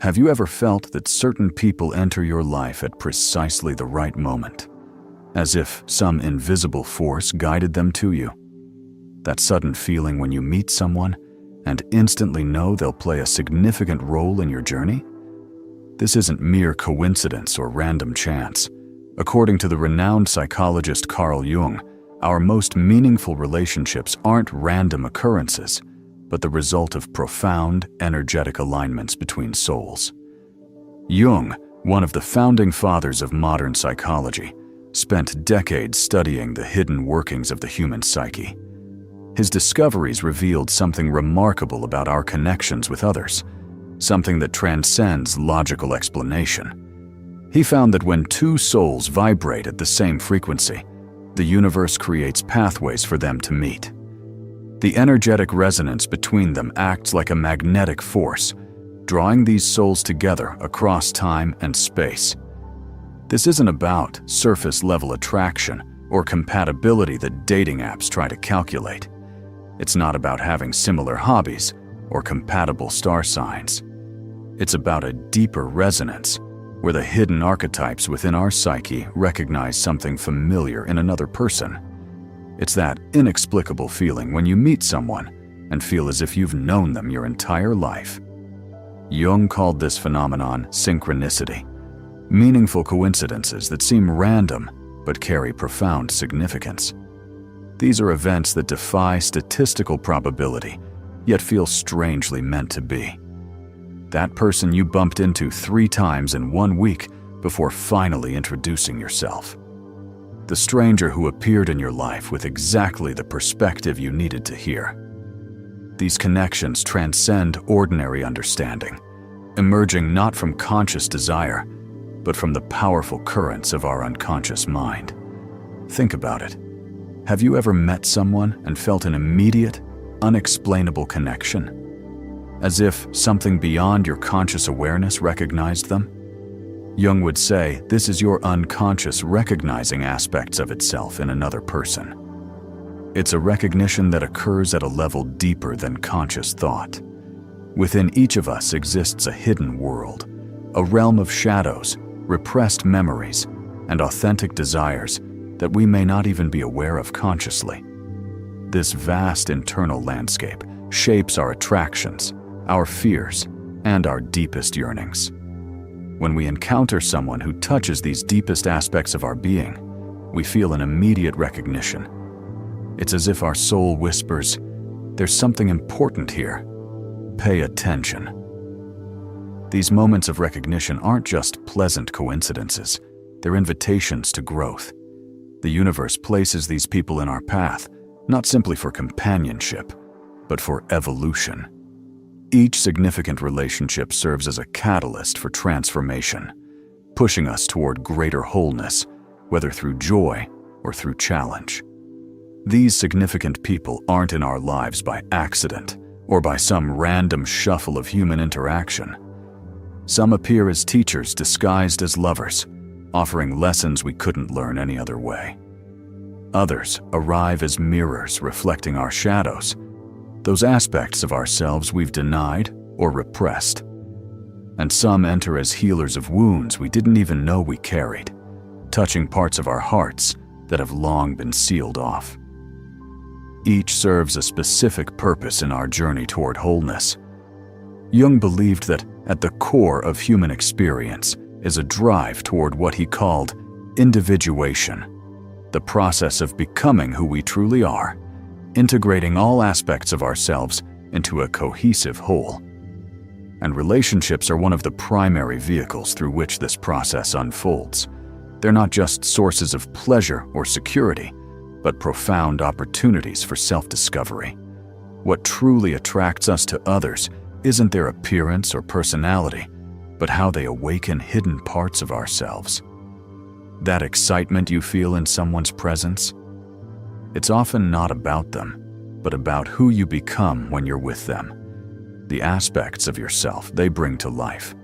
Have you ever felt that certain people enter your life at precisely the right moment, as if some invisible force guided them to you? That sudden feeling when you meet someone and instantly know they'll play a significant role in your journey? This isn't mere coincidence or random chance. According to the renowned psychologist Carl Jung, our most meaningful relationships aren't random occurrences, but the result of profound, energetic alignments between souls. Jung, one of the founding fathers of modern psychology, spent decades studying the hidden workings of the human psyche. His discoveries revealed something remarkable about our connections with others, something that transcends logical explanation. He found that when two souls vibrate at the same frequency, the universe creates pathways for them to meet. The energetic resonance between them acts like a magnetic force, drawing these souls together across time and space. This isn't about surface-level attraction or compatibility that dating apps try to calculate. It's not about having similar hobbies or compatible star signs. It's about a deeper resonance, where the hidden archetypes within our psyche recognize something familiar in another person. It's that inexplicable feeling when you meet someone and feel as if you've known them your entire life. Jung called this phenomenon synchronicity, meaningful coincidences that seem random but carry profound significance. These are events that defy statistical probability, yet feel strangely meant to be. That person you bumped into 3 times in 1 week before finally introducing yourself. The stranger who appeared in your life with exactly the perspective you needed to hear. These connections transcend ordinary understanding, emerging not from conscious desire, but from the powerful currents of our unconscious mind. Think about it. Have you ever met someone and felt an immediate, unexplainable connection? As if something beyond your conscious awareness recognized them? Jung would say this is your unconscious recognizing aspects of itself in another person. It's a recognition that occurs at a level deeper than conscious thought. Within each of us exists a hidden world, a realm of shadows, repressed memories, and authentic desires that we may not even be aware of consciously. This vast internal landscape shapes our attractions, our fears, and our deepest yearnings. When we encounter someone who touches these deepest aspects of our being, we feel an immediate recognition. It's as if our soul whispers, "There's something important here. Pay attention." These moments of recognition aren't just pleasant coincidences, they're invitations to growth. The universe places these people in our path, not simply for companionship, but for evolution. Each significant relationship serves as a catalyst for transformation, pushing us toward greater wholeness, whether through joy or through challenge. These significant people aren't in our lives by accident or by some random shuffle of human interaction. Some appear as teachers disguised as lovers, offering lessons we couldn't learn any other way. Others arrive as mirrors reflecting our shadows, those aspects of ourselves we've denied or repressed. And some enter as healers of wounds we didn't even know we carried, touching parts of our hearts that have long been sealed off. Each serves a specific purpose in our journey toward wholeness. Jung believed that at the core of human experience is a drive toward what he called individuation, the process of becoming who we truly are, integrating all aspects of ourselves into a cohesive whole. And relationships are one of the primary vehicles through which this process unfolds. They're not just sources of pleasure or security, but profound opportunities for self-discovery. What truly attracts us to others isn't their appearance or personality, but how they awaken hidden parts of ourselves. That excitement you feel in someone's presence, it's often not about them, but about who you become when you're with them, the aspects of yourself they bring to life.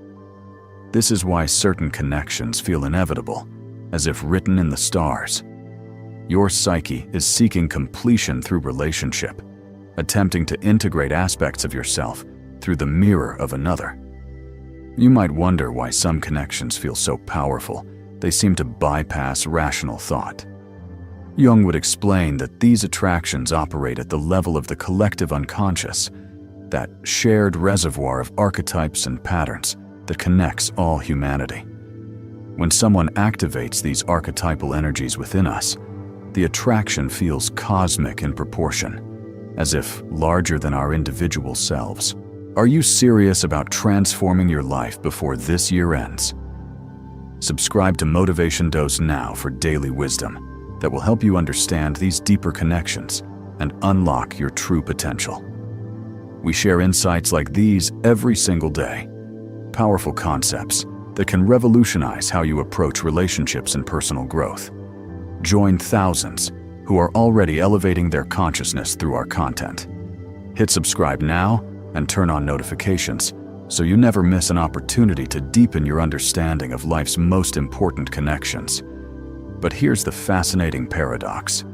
This is why certain connections feel inevitable, as if written in the stars. Your psyche is seeking completion through relationship, attempting to integrate aspects of yourself through the mirror of another. You might wonder why some connections feel so powerful. They seem to bypass rational thought. Jung would explain that these attractions operate at the level of the collective unconscious, that shared reservoir of archetypes and patterns that connects all humanity. When someone activates these archetypal energies within us, the attraction feels cosmic in proportion, as if larger than our individual selves. Are you serious about transforming your life before this year ends? Subscribe to Motivation Dose now for daily wisdom that will help you understand these deeper connections and unlock your true potential. We share insights like these every single day, powerful concepts that can revolutionize how you approach relationships and personal growth. Join thousands who are already elevating their consciousness through our content. Hit subscribe now and turn on notifications so you never miss an opportunity to deepen your understanding of life's most important connections. But here's the fascinating paradox.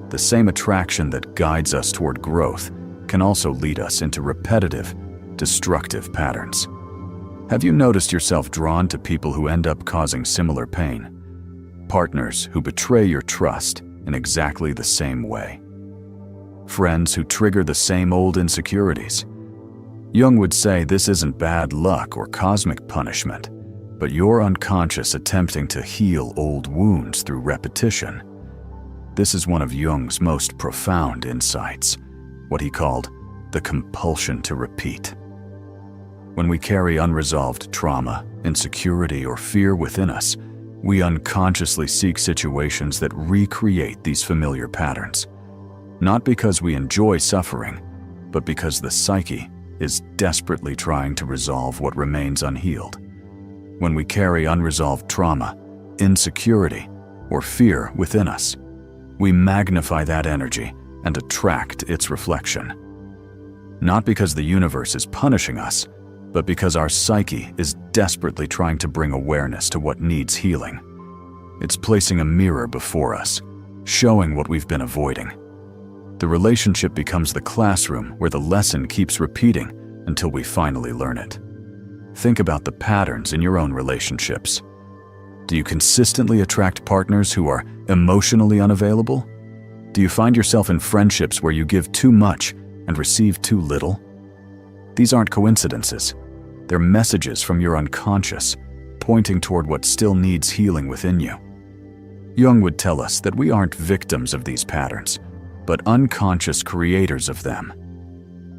The same attraction that guides us toward growth can also lead us into repetitive, destructive patterns. Have you noticed yourself drawn to people who end up causing similar pain? Partners who betray your trust in exactly the same way? Friends who trigger the same old insecurities? Jung would say this isn't bad luck or cosmic punishment, but your unconscious attempting to heal old wounds through repetition. This is one of Jung's most profound insights, what he called the compulsion to repeat. When we carry unresolved trauma, insecurity, or fear within us, we unconsciously seek situations that recreate these familiar patterns. Not because we enjoy suffering, but because the psyche is desperately trying to resolve what remains unhealed. When we carry unresolved trauma, insecurity, or fear within us, we magnify that energy and attract its reflection. Not because the universe is punishing us, but because our psyche is desperately trying to bring awareness to what needs healing. It's placing a mirror before us, showing what we've been avoiding. The relationship becomes the classroom where the lesson keeps repeating until we finally learn it. Think about the patterns in your own relationships. Do you consistently attract partners who are emotionally unavailable? Do you find yourself in friendships where you give too much and receive too little? These aren't coincidences. They're messages from your unconscious, pointing toward what still needs healing within you. Jung would tell us that we aren't victims of these patterns, but unconscious creators of them.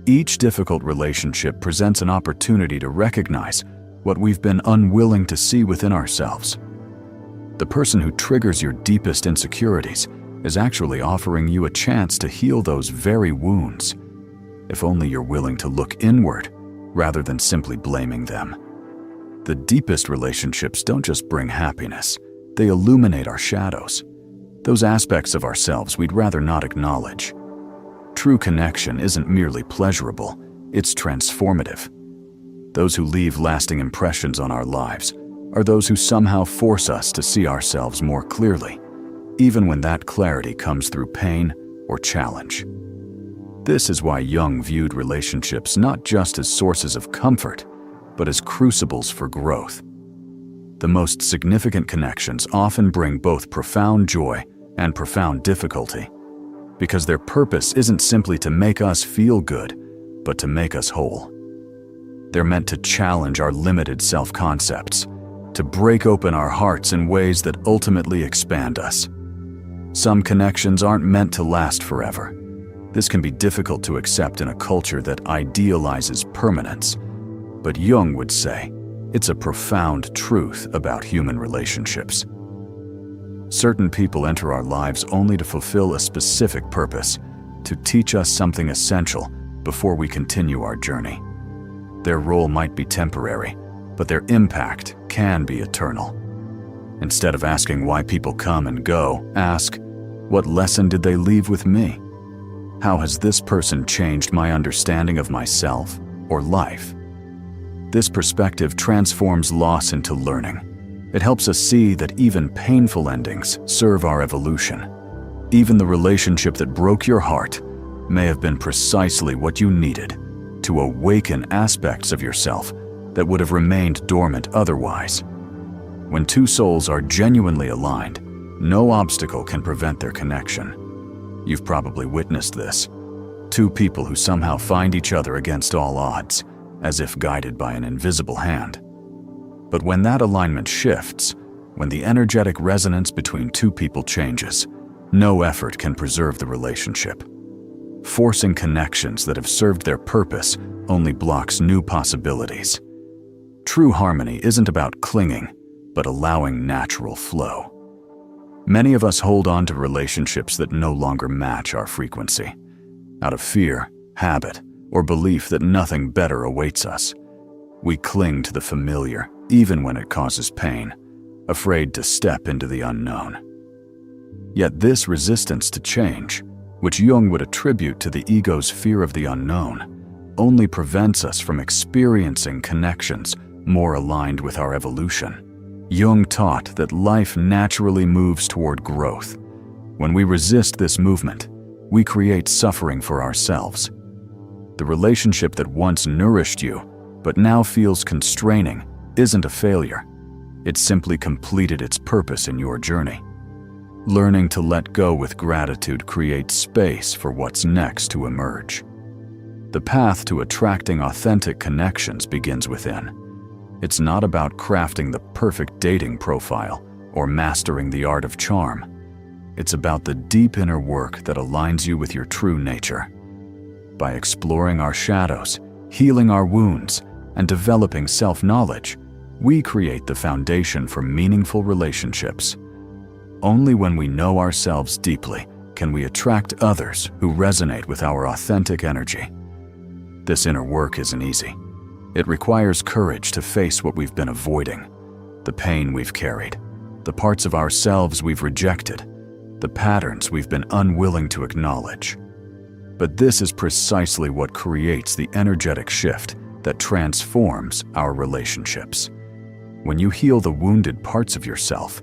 Each difficult relationship presents an opportunity to recognize what we've been unwilling to see within ourselves. The person who triggers your deepest insecurities is actually offering you a chance to heal those very wounds, if only you're willing to look inward rather than simply blaming them. The deepest relationships don't just bring happiness, they illuminate our shadows, those aspects of ourselves we'd rather not acknowledge. True connection isn't merely pleasurable, it's transformative. Those who leave lasting impressions on our lives are those who somehow force us to see ourselves more clearly, even when that clarity comes through pain or challenge. This is why Jung viewed relationships not just as sources of comfort, but as crucibles for growth. The most significant connections often bring both profound joy and profound difficulty, because their purpose isn't simply to make us feel good, but to make us whole. They're meant to challenge our limited self-concepts, to break open our hearts in ways that ultimately expand us. Some connections aren't meant to last forever. This can be difficult to accept in a culture that idealizes permanence, but Jung would say it's a profound truth about human relationships. Certain people enter our lives only to fulfill a specific purpose, to teach us something essential before we continue our journey. Their role might be temporary, but their impact can be eternal. Instead of asking why people come and go, ask, what lesson did they leave with me? How has this person changed my understanding of myself or life? This perspective transforms loss into learning. It helps us see that even painful endings serve our evolution. Even the relationship that broke your heart may have been precisely what you needed to awaken aspects of yourself that would have remained dormant otherwise. When two souls are genuinely aligned, no obstacle can prevent their connection. You've probably witnessed this. Two people who somehow find each other against all odds, as if guided by an invisible hand. But when that alignment shifts, when the energetic resonance between two people changes, no effort can preserve the relationship. Forcing connections that have served their purpose only blocks new possibilities. True harmony isn't about clinging, but allowing natural flow. Many of us hold on to relationships that no longer match our frequency, out of fear, habit, or belief that nothing better awaits us. We cling to the familiar, even when it causes pain, afraid to step into the unknown. Yet this resistance to change, which Jung would attribute to the ego's fear of the unknown, only prevents us from experiencing connections more aligned with our evolution. Jung taught that life naturally moves toward growth. When we resist this movement, we create suffering for ourselves. The relationship that once nourished you, but now feels constraining, isn't a failure. It simply completed its purpose in your journey. Learning to let go with gratitude creates space for what's next to emerge. The path to attracting authentic connections begins within. It's not about crafting the perfect dating profile or mastering the art of charm. It's about the deep inner work that aligns you with your true nature. By exploring our shadows, healing our wounds, and developing self-knowledge, we create the foundation for meaningful relationships. Only when we know ourselves deeply can we attract others who resonate with our authentic energy. This inner work isn't easy. It requires courage to face what we've been avoiding, the pain we've carried, the parts of ourselves we've rejected, the patterns we've been unwilling to acknowledge. But this is precisely what creates the energetic shift that transforms our relationships. When you heal the wounded parts of yourself,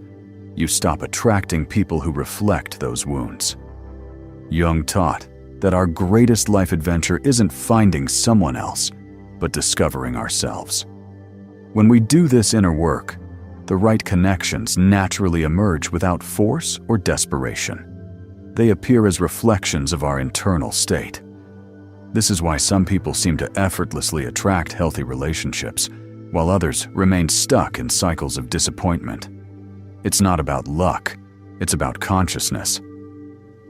you stop attracting people who reflect those wounds. Jung taught that our greatest life adventure isn't finding someone else, but discovering ourselves. When we do this inner work, the right connections naturally emerge without force or desperation. They appear as reflections of our internal state. This is why some people seem to effortlessly attract healthy relationships, while others remain stuck in cycles of disappointment. It's not about luck, it's about consciousness.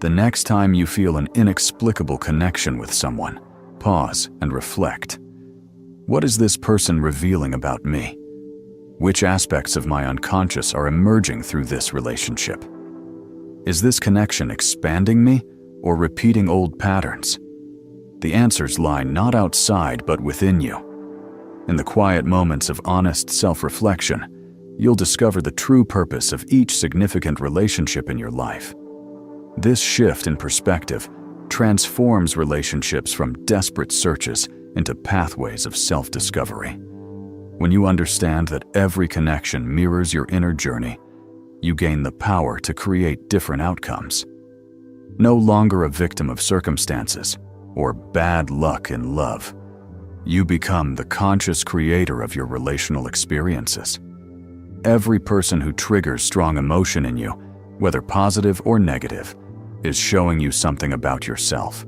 The next time you feel an inexplicable connection with someone, pause and reflect. What is this person revealing about me? Which aspects of my unconscious are emerging through this relationship? Is this connection expanding me or repeating old patterns? The answers lie not outside but within you. In the quiet moments of honest self-reflection, you'll discover the true purpose of each significant relationship in your life. This shift in perspective transforms relationships from desperate searches into pathways of self-discovery. When you understand that every connection mirrors your inner journey, you gain the power to create different outcomes. No longer a victim of circumstances or bad luck in love, you become the conscious creator of your relational experiences. Every person who triggers strong emotion in you, whether positive or negative, is showing you something about yourself.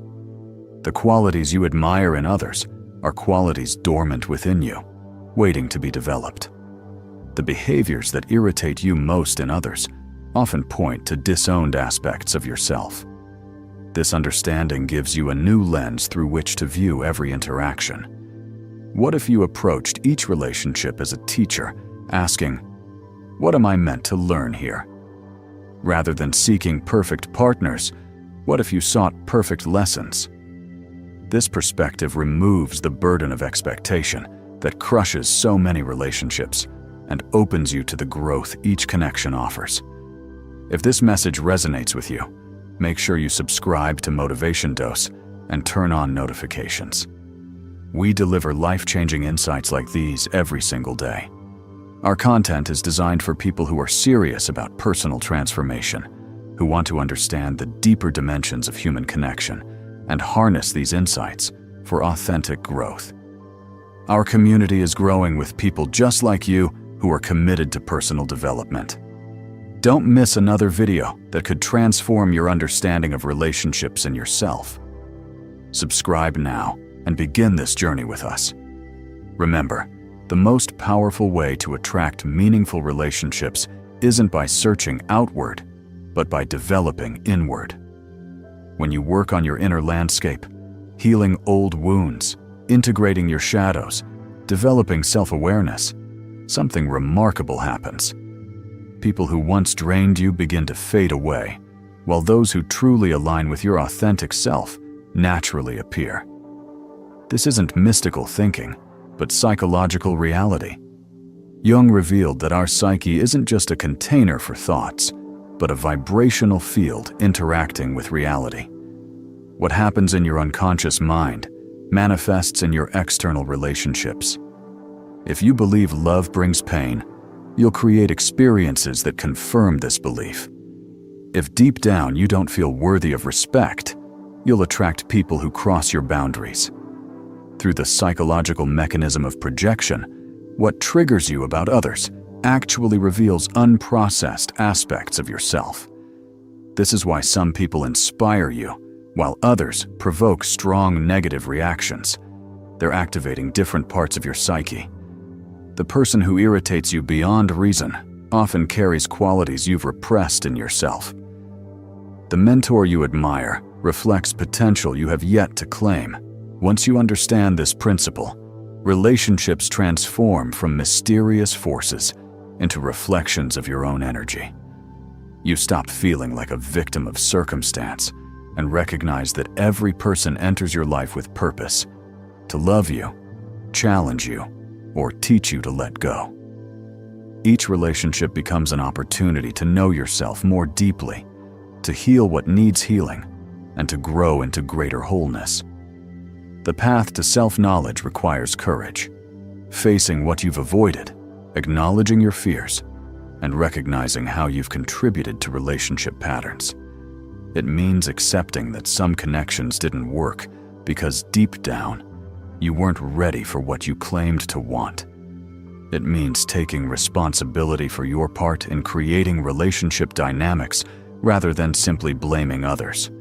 The qualities you admire in others are qualities dormant within you, waiting to be developed. The behaviors that irritate you most in others often point to disowned aspects of yourself. This understanding gives you a new lens through which to view every interaction. What if you approached each relationship as a teacher, asking, "What am I meant to learn here?" Rather than seeking perfect partners, what if you sought perfect lessons? This perspective removes the burden of expectation that crushes so many relationships and opens you to the growth each connection offers. If this message resonates with you, make sure you subscribe to Motivation Dose and turn on notifications. We deliver life-changing insights like these every single day. Our content is designed for people who are serious about personal transformation, who want to understand the deeper dimensions of human connection and harness these insights for authentic growth. Our community is growing with people just like you who are committed to personal development. Don't miss another video that could transform your understanding of relationships and yourself. Subscribe now and begin this journey with us. Remember, the most powerful way to attract meaningful relationships isn't by searching outward, but by developing inward. When you work on your inner landscape, healing old wounds, integrating your shadows, developing self-awareness, something remarkable happens. People who once drained you begin to fade away, while those who truly align with your authentic self naturally appear. This isn't mystical thinking, but psychological reality. Jung revealed that our psyche isn't just a container for thoughts, but a vibrational field interacting with reality. What happens in your unconscious mind manifests in your external relationships. If you believe love brings pain, you'll create experiences that confirm this belief. If deep down you don't feel worthy of respect, you'll attract people who cross your boundaries. Through the psychological mechanism of projection, what triggers you about others actually reveals unprocessed aspects of yourself. This is why some people inspire you, while others provoke strong negative reactions. They're activating different parts of your psyche. The person who irritates you beyond reason often carries qualities you've repressed in yourself. The mentor you admire reflects potential you have yet to claim. Once you understand this principle, relationships transform from mysterious forces into reflections of your own energy. You stop feeling like a victim of circumstance and recognize that every person enters your life with purpose, to love you, challenge you, or teach you to let go. Each relationship becomes an opportunity to know yourself more deeply, to heal what needs healing, and to grow into greater wholeness. The path to self-knowledge requires courage, facing what you've avoided, acknowledging your fears, and recognizing how you've contributed to relationship patterns. It means accepting that some connections didn't work because deep down, you weren't ready for what you claimed to want. It means taking responsibility for your part in creating relationship dynamics rather than simply blaming others.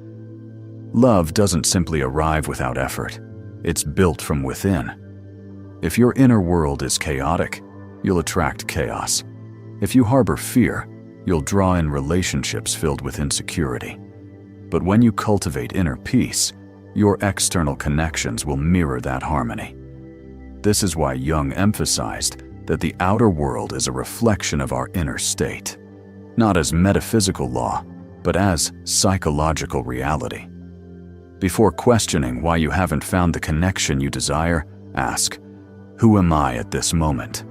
Love doesn't simply arrive without effort. It's built from within. If your inner world is chaotic, you'll attract chaos. If you harbor fear, you'll draw in relationships filled with insecurity. But when you cultivate inner peace, your external connections will mirror that harmony. This is why Jung emphasized that the outer world is a reflection of our inner state, not as metaphysical law, but as psychological reality. Before questioning why you haven't found the connection you desire, ask, who am I at this moment?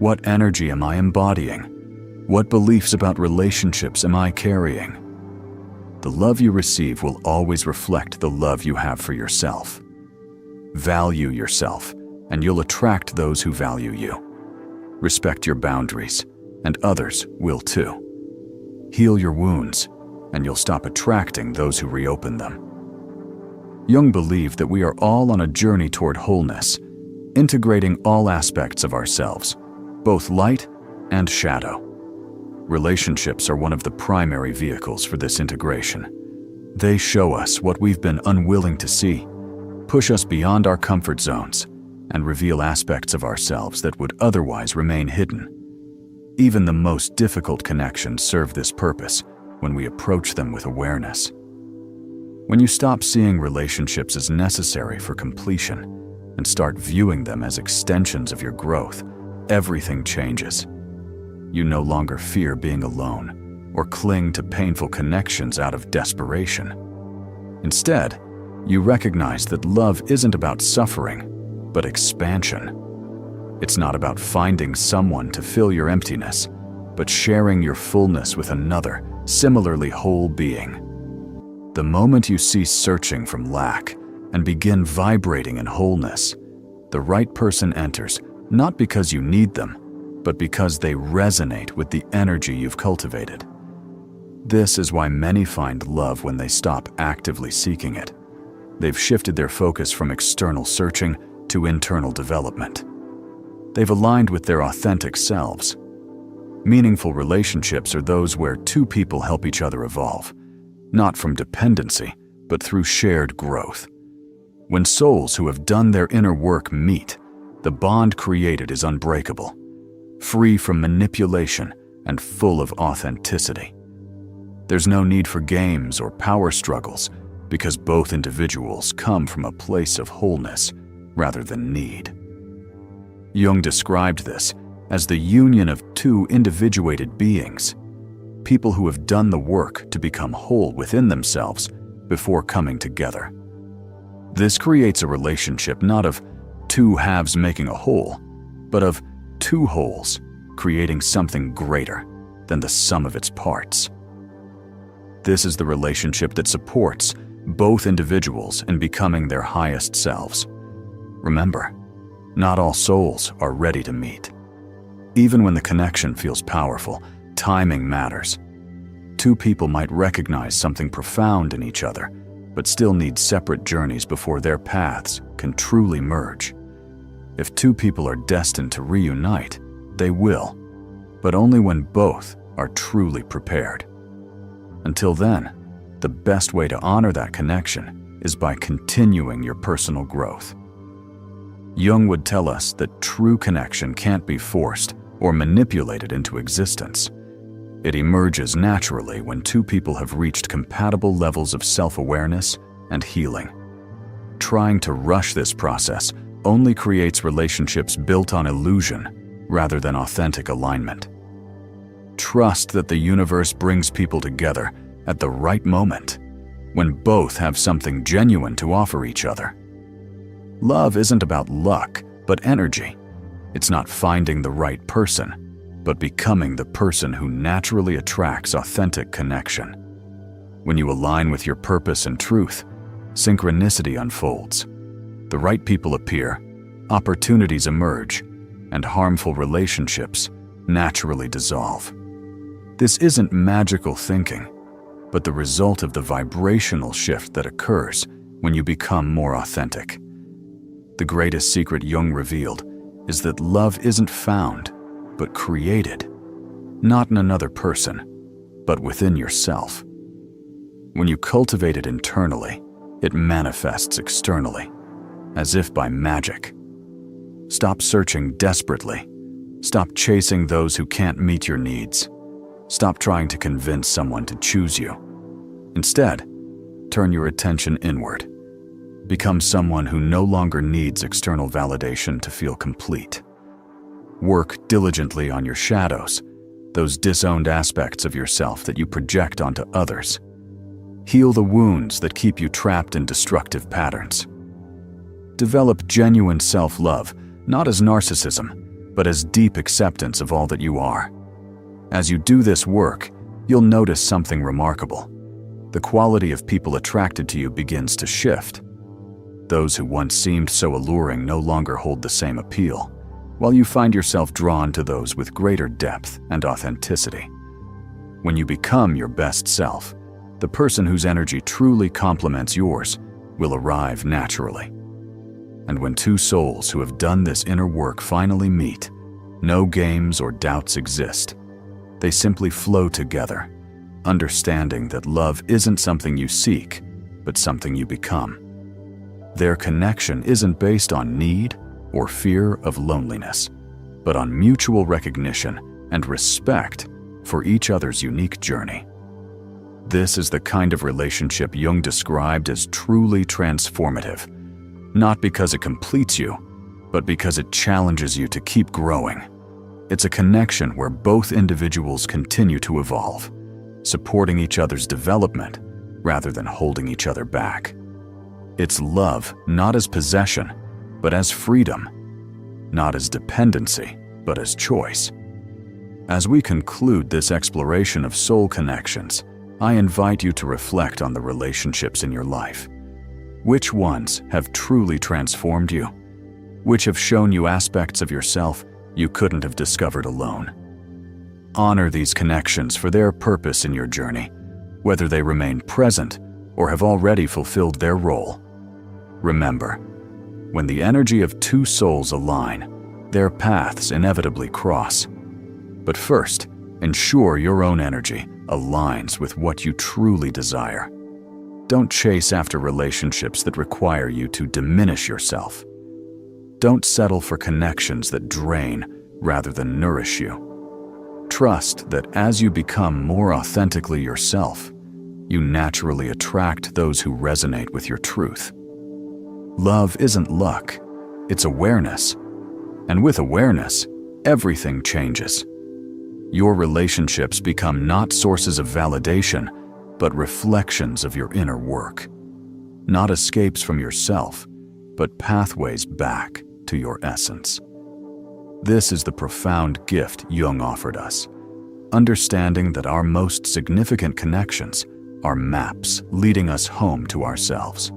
What energy am I embodying? What beliefs about relationships am I carrying? The love you receive will always reflect the love you have for yourself. Value yourself, and you'll attract those who value you. Respect your boundaries, and others will too. Heal your wounds, and you'll stop attracting those who reopen them. Jung believed that we are all on a journey toward wholeness, integrating all aspects of ourselves, both light and shadow. Relationships are one of the primary vehicles for this integration. They show us what we've been unwilling to see, push us beyond our comfort zones, and reveal aspects of ourselves that would otherwise remain hidden. Even the most difficult connections serve this purpose when we approach them with awareness. When you stop seeing relationships as necessary for completion and start viewing them as extensions of your growth, everything changes. You no longer fear being alone or cling to painful connections out of desperation. Instead, you recognize that love isn't about suffering, but expansion. It's not about finding someone to fill your emptiness, but sharing your fullness with another, similarly whole being. The moment you cease searching from lack and begin vibrating in wholeness, the right person enters, not because you need them, but because they resonate with the energy you've cultivated. This is why many find love when they stop actively seeking it. They've shifted their focus from external searching to internal development. They've aligned with their authentic selves. Meaningful relationships are those where two people help each other evolve, not from dependency, but through shared growth. When souls who have done their inner work meet, the bond created is unbreakable, free from manipulation and full of authenticity. There's no need for games or power struggles because both individuals come from a place of wholeness rather than need. Jung described this as the union of two individuated beings, people who have done the work to become whole within themselves before coming together. This creates a relationship not of two halves making a whole, but of two wholes creating something greater than the sum of its parts. This is the relationship that supports both individuals in becoming their highest selves. Remember, not all souls are ready to meet. Even when the connection feels powerful, timing matters. Two people might recognize something profound in each other, but still need separate journeys before their paths can truly merge. If two people are destined to reunite, they will, but only when both are truly prepared. Until then, the best way to honor that connection is by continuing your personal growth. Jung would tell us that true connection can't be forced or manipulated into existence. It emerges naturally when two people have reached compatible levels of self-awareness and healing. Trying to rush this process only creates relationships built on illusion rather than authentic alignment. Trust that the universe brings people together at the right moment, when both have something genuine to offer each other. Love isn't about luck, but energy. It's not finding the right person, but becoming the person who naturally attracts authentic connection. When you align with your purpose and truth, synchronicity unfolds. The right people appear, opportunities emerge, and harmful relationships naturally dissolve. This isn't magical thinking, but the result of the vibrational shift that occurs when you become more authentic. The greatest secret Jung revealed is that love isn't found, but created, not in another person, but within yourself. When you cultivate it internally, it manifests externally, as if by magic. Stop searching desperately. Stop chasing those who can't meet your needs. Stop trying to convince someone to choose you. Instead, turn your attention inward. Become someone who no longer needs external validation to feel complete. Work diligently on your shadows, those disowned aspects of yourself that you project onto others. Heal the wounds that keep you trapped in destructive patterns. Develop genuine self-love, not as narcissism, but as deep acceptance of all that you are. As you do this work, you'll notice something remarkable. The quality of people attracted to you begins to shift. Those who once seemed so alluring no longer hold the same appeal, while you find yourself drawn to those with greater depth and authenticity. When you become your best self, the person whose energy truly complements yours will arrive naturally. And when two souls who have done this inner work finally meet, no games or doubts exist. They simply flow together, understanding that love isn't something you seek, but something you become. Their connection isn't based on need or fear of loneliness, but on mutual recognition and respect for each other's unique journey. This is the kind of relationship Jung described as truly transformative, not because it completes you, but because it challenges you to keep growing. It's a connection where both individuals continue to evolve, supporting each other's development rather than holding each other back. It's love not as possession, but as freedom, not as dependency, but as choice. As we conclude this exploration of soul connections, I invite you to reflect on the relationships in your life. Which ones have truly transformed you? Which have shown you aspects of yourself you couldn't have discovered alone? Honor these connections for their purpose in your journey, whether they remain present or have already fulfilled their role. Remember, When the energy of two souls align, their paths inevitably cross. But first, ensure your own energy aligns with what you truly desire. Don't chase after relationships that require you to diminish yourself. Don't settle for connections that drain rather than nourish you. Trust that as you become more authentically yourself, you naturally attract those who resonate with your truth. Love isn't luck, it's awareness. And with awareness, everything changes. Your relationships become not sources of validation, but reflections of your inner work. Not escapes from yourself, but pathways back to your essence. This is the profound gift Jung offered us, understanding that our most significant connections are maps leading us home to ourselves.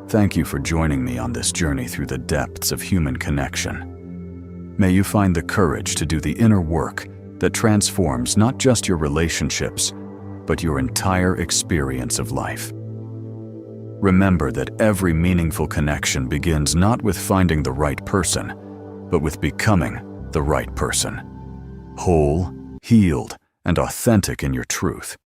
Thank you for joining me on this journey through the depths of human connection. May you find the courage to do the inner work that transforms not just your relationships, but your entire experience of life. Remember that every meaningful connection begins not with finding the right person, but with becoming the right person. Whole, healed, and authentic in your truth.